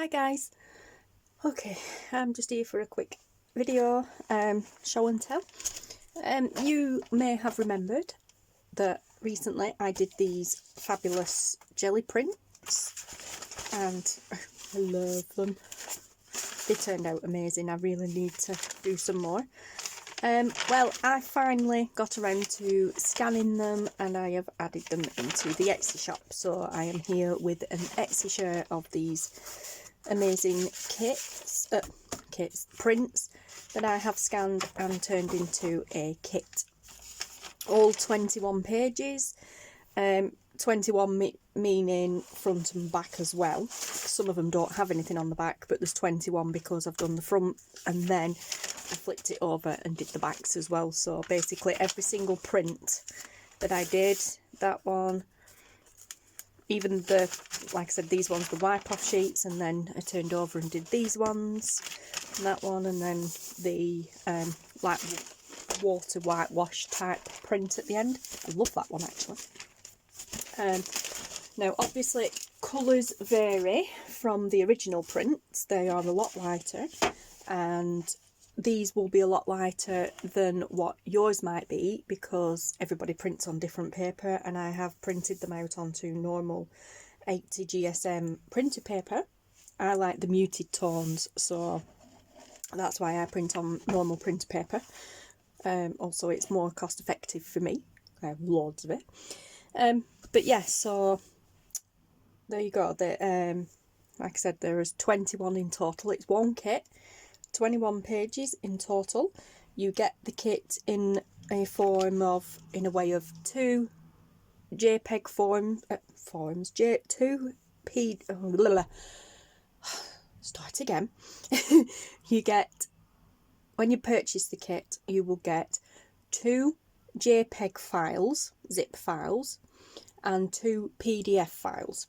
Hi guys. Okay, I'm just here for a quick video show and tell. You may have remembered that recently I did these fabulous jelly prints and I love them. They turned out amazing. I really need to do some more. Well, I finally got around to scanning them and I have added them into the Etsy shop. So I am here with an Etsy share of these amazing prints that I have scanned and turned into a kit. All 21 pages, 21 meaning front and back as well. Some of them don't have anything on the back, but there's 21 because I've done the front and then I flipped it over and did the backs as well. So basically every single print that I did, that one, even the, like I said, these ones, the wipe off sheets, and then I turned over and did these ones, and that one, and then the like water whitewash type print at the end. I love that one actually. Now obviously colours vary from the original prints. They are a lot lighter, and these will be a lot lighter than what yours might be because everybody prints on different paper, and I have printed them out onto normal 80 GSM printer paper. I like the muted tones, so that's why I print on normal printer paper. Also it's more cost effective for me. I have loads of it. But yeah, so there you go. Like I said, there is 21 in total. It's one kit, 21 pages in total. You get the kit in a form of, in a way of two JPEG forms, start again. You get, when you purchase the kit, you will get 2 JPEG files, zip files, and 2 PDF files,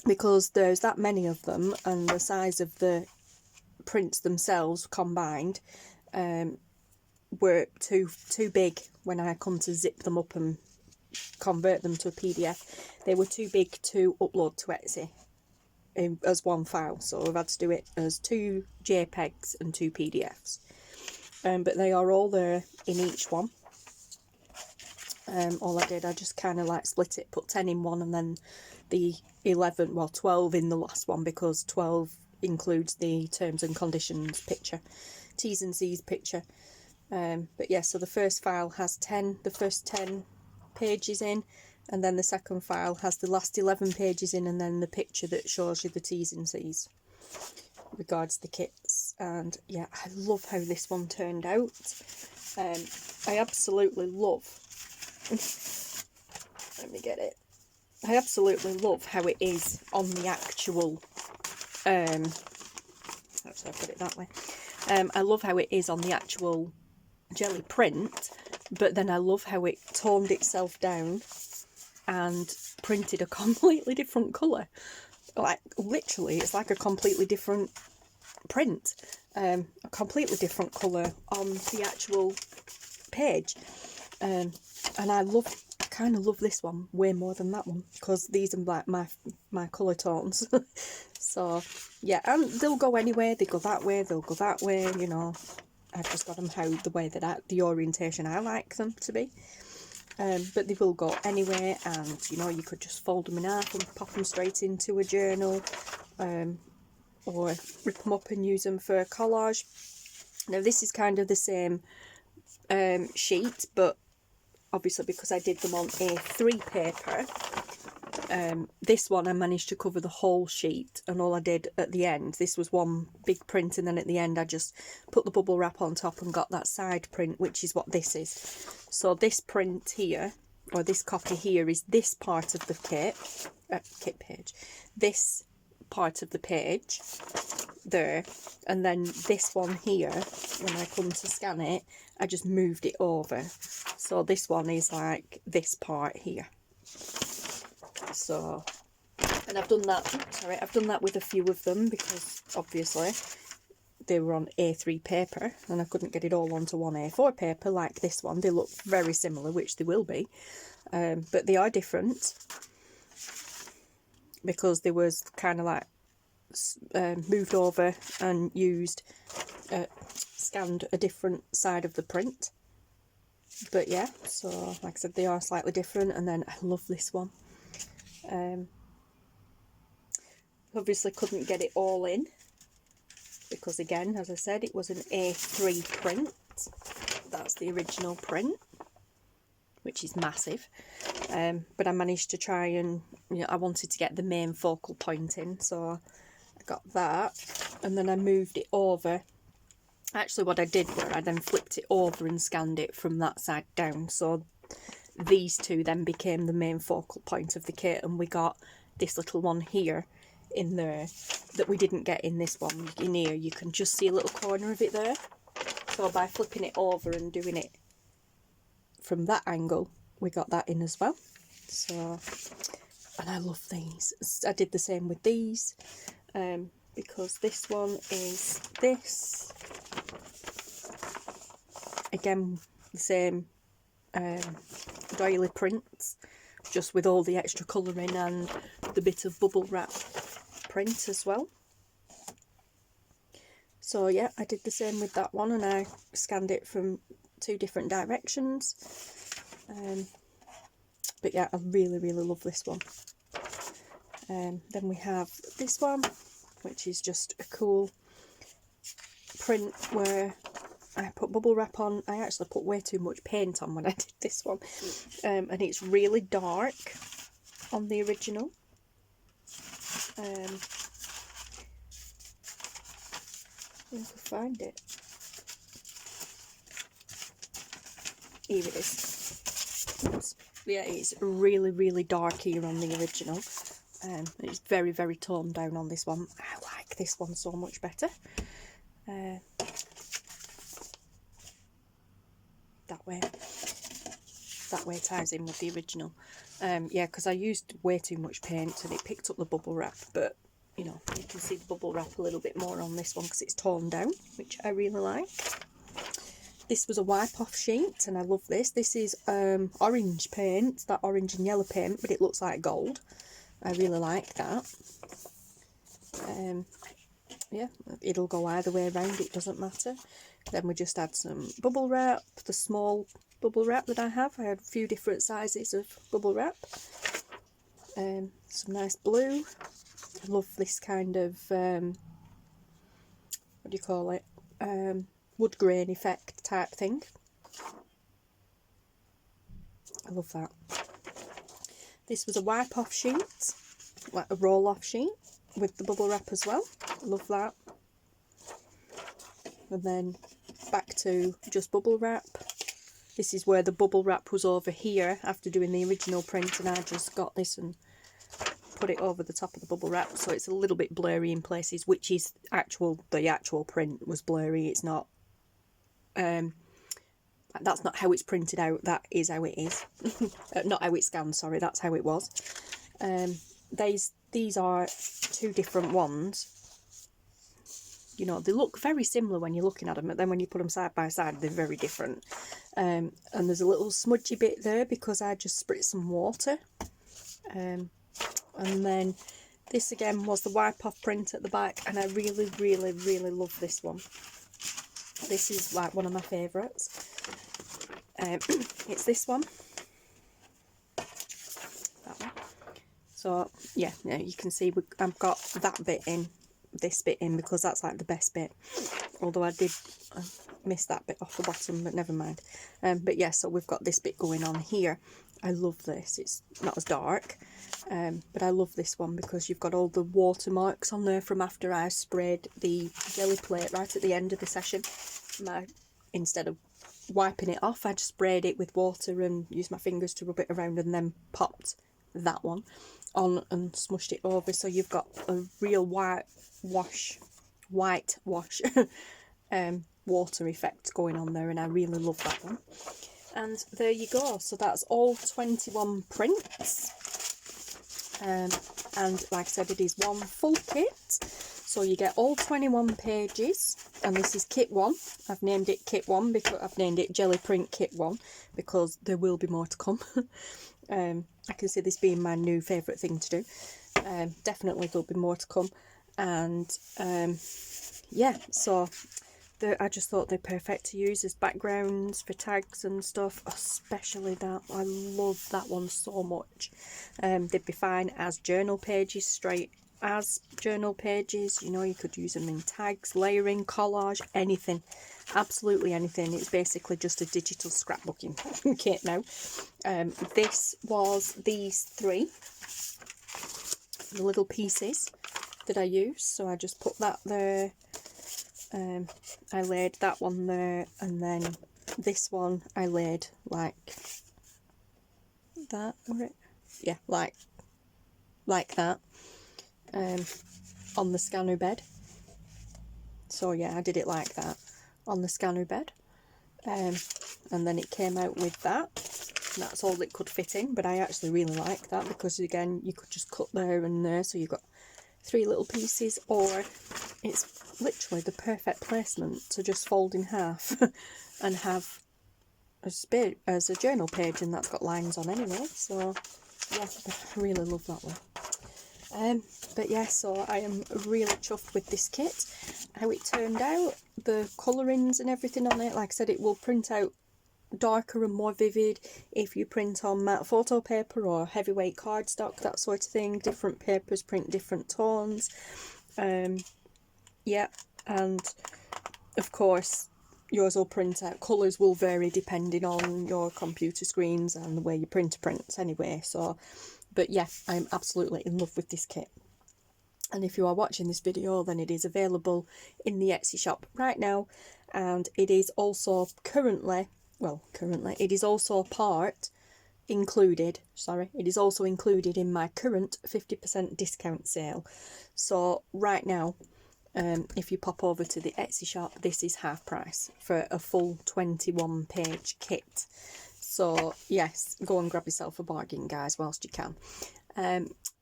because there's that many of them and the size of the prints themselves combined were too big. When I come to zip them up and convert them to a PDF, they were too big to upload to Etsy as one file, so I've had to do it as 2 JPEGs and 2 PDFs. But they are all there in each one. All I did, I just kind of like split it, put 10 in one, and then the 12 in the last one, because 12 includes the terms and conditions picture, T's and C's picture. But yeah, so the first file has the first 10 pages in, and then the second file has the last 11 pages in, and then the picture that shows you the T's and C's regards the kits. And yeah, I love how this one turned out. I absolutely love let me get it. I absolutely love how it is on the actual actually I put it that way. I love how it is on the actual jelly print, but then I love how it toned itself down and printed a completely different colour. Like literally it's like a completely different print, a completely different colour on the actual page. And I kind of love this one way more than that one, because these are like my colour tones. So yeah, and they'll go anywhere. They go that way, they'll go that way, you know. I've just got them the orientation I like them to be. But they will go anywhere, and you know, you could just fold them in half and pop them straight into a journal, or rip them up and use them for a collage. Now this is kind of the same sheet, but obviously because I did them on A3 paper, this one I managed to cover the whole sheet, and all I did at the end, this was one big print, and then at the end I just put the bubble wrap on top and got that side print, which is what this is. So this print here, or this copy here, is this part of the kit page, this part of the page there, and then this one here, when I come to scan it, I just moved it over, so this one is like this part here. So, and I've done that with a few of them, because obviously they were on A3 paper and I couldn't get it all onto one A4 paper like this one. They look very similar, which they will be, but they are different because there was kind of like moved over and scanned a different side of the print. But yeah, so like I said, they are slightly different. And then I love this one. Obviously couldn't get it all in because, again, as I said, it was an A3 print. That's the original print, which is massive. But I managed to try and, I wanted to get the main focal point in, so I got that. And then I moved it over. Actually, what I did was I then flipped it over and scanned it from that side down. So these two then became the main focal point of the kit, and we got this little one here in there that we didn't get in this one. In here, you can just see a little corner of it there. So by flipping it over and doing it from that angle, we got that in as well. So, and I love these. I did the same with these. Because this one is this, again the same doily prints, just with all the extra colouring and the bit of bubble wrap print as well. So yeah, I did the same with that one, and I scanned it from 2 different directions. But yeah, I really love this one. Then we have this one, which is just a cool print where I put bubble wrap on. I actually put way too much paint on when I did this one, and it's really dark on the original. If I can find it. Here it is. Oops. Yeah, it's really dark here on the original. It's very toned down on this one. I like this one so much better. That way it ties in with the original. Yeah, because I used way too much paint and it picked up the bubble wrap, but you can see the bubble wrap a little bit more on this one because it's toned down, which I really like. This was a wipe off sheet, and I love this. This is orange paint, that orange and yellow paint, but it looks like gold. I really like that. Yeah, it'll go either way around, it doesn't matter. Then we just add some bubble wrap, the small bubble wrap that I have. I had a few different sizes of bubble wrap. Some nice blue. I love this kind of, what do you call it, wood grain effect type thing. I love that. This was a wipe off sheet, like a roll off sheet with the bubble wrap as well. Love that. And then back to just bubble wrap. This is where the bubble wrap was over here after doing the original print, and I just got this and put it over the top of the bubble wrap, so it's a little bit blurry in places, which is the actual print was blurry. It's not that's not how it's printed out, that is how it is. Not how it's scanned, sorry, that's how it was. These are 2 different ones. They look very similar when you're looking at them, but then when you put them side by side, they're very different. And there's a little smudgy bit there because I just spritzed some water. And then this again was the wipe off print at the back, and I really love this one. This is like one of my favourites. It's this one. That one. So yeah, you can see I've got that bit in, this bit in, because that's like the best bit. Although I missed that bit off the bottom, but never mind. But yeah, so we've got this bit going on here. I love this. It's not as dark, but I love this one because you've got all the watermarks on there from after I sprayed the jelly plate right at the end of the session. Instead of wiping it off, I just sprayed it with water and used my fingers to rub it around, and then popped that one on and smushed it over. So you've got a real white wash water effect going on there, and I really love that one. And there you go. So that's all 21 prints. And like I said, it is one full kit. So you get all 21 pages, and this is kit 1. I've named it kit 1 because I've named it Jelly Print Kit 1 because there will be more to come. I can see this being my new favourite thing to do. Definitely there'll be more to come. and yeah, so I just thought they're perfect to use as backgrounds for tags and stuff, especially that. I love that one so much. They'd be fine as journal pages, straight as journal pages. You know, you could use them in tags, layering, collage, anything, absolutely anything. It's basically just a digital scrapbooking kit now. This was these 3 the little pieces that I use, so I just put that there. I laid that one there, and then this one I laid like that, yeah, like that, on the scanner bed. So yeah, I did it like that on the scanner bed, and then it came out with that. That's all it could fit in, but I actually really like that because again, you could just cut there and there, so you've got 3 little pieces, or it's literally the perfect placement to just fold in half and have as a journal page, and that's got lines on anyway. So yeah, I really love that one. But yeah, so I am really chuffed with this kit, how it turned out, the colourings and everything on it. Like I said, it will print out darker and more vivid if you print on matte photo paper or heavyweight cardstock, that sort of thing. Different papers print different tones. Yeah, and of course yours will print out, colours will vary depending on your computer screens and the way your printer prints anyway. So but yeah, I'm absolutely in love with this kit, and if you are watching this video, then it is available in the Etsy shop right now, and it is also it is also included in my current 50% discount sale. So right now, if you pop over to the Etsy shop, this is half price for a full 21 page kit. So yes, go and grab yourself a bargain, guys, whilst you can.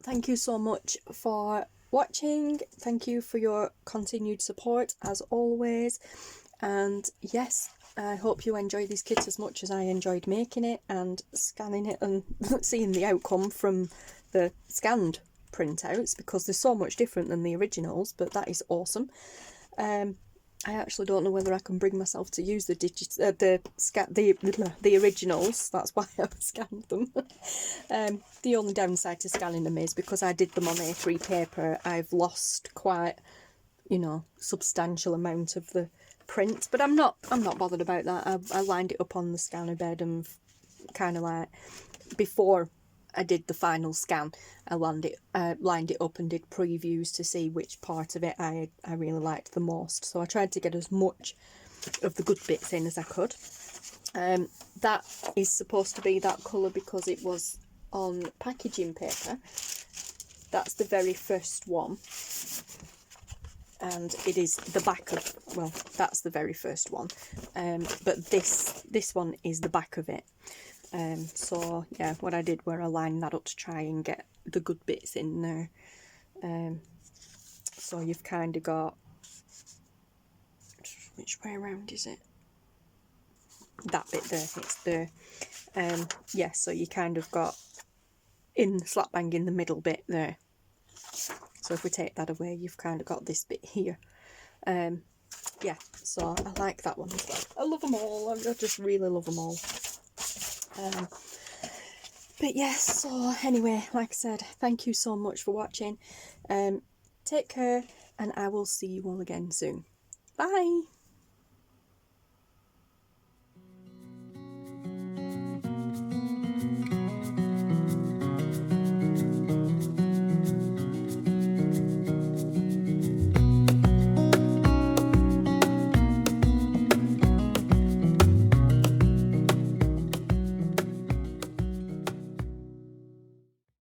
Thank you so much for watching. Thank you for your continued support as always, and yes, I hope you enjoy this kit as much as I enjoyed making it and scanning it and seeing the outcome from the scanned printouts, because they're so much different than the originals, but that is awesome. I actually don't know whether I can bring myself to use the originals. That's why I scanned them. The only downside to scanning them is because I did them on A3 paper, I've lost quite, you know, substantial amount of the print, but I'm not bothered about that. I lined it up on the scanner bed, and kind of like before I did the final scan, I lined it up and did previews to see which part of it I really liked the most. So I tried to get as much of the good bits in as I could. That is supposed to be that colour because it was on packaging paper. That's the very first one, and it is the back of, well, that's the very first one, but this one is the back of it. So yeah, what I did where I lined that up to try and get the good bits in there. So you've kind of got, which way around is it? That bit there, it's there. Yeah, so you kind of got in slap bang in the middle bit there. So if we take that away, you've kind of got this bit here. Yeah, so I like that one as well. I love them all. I just really love them all. But yes, so anyway, like I said, thank you so much for watching. Take care, and I will see you all again soon. Bye!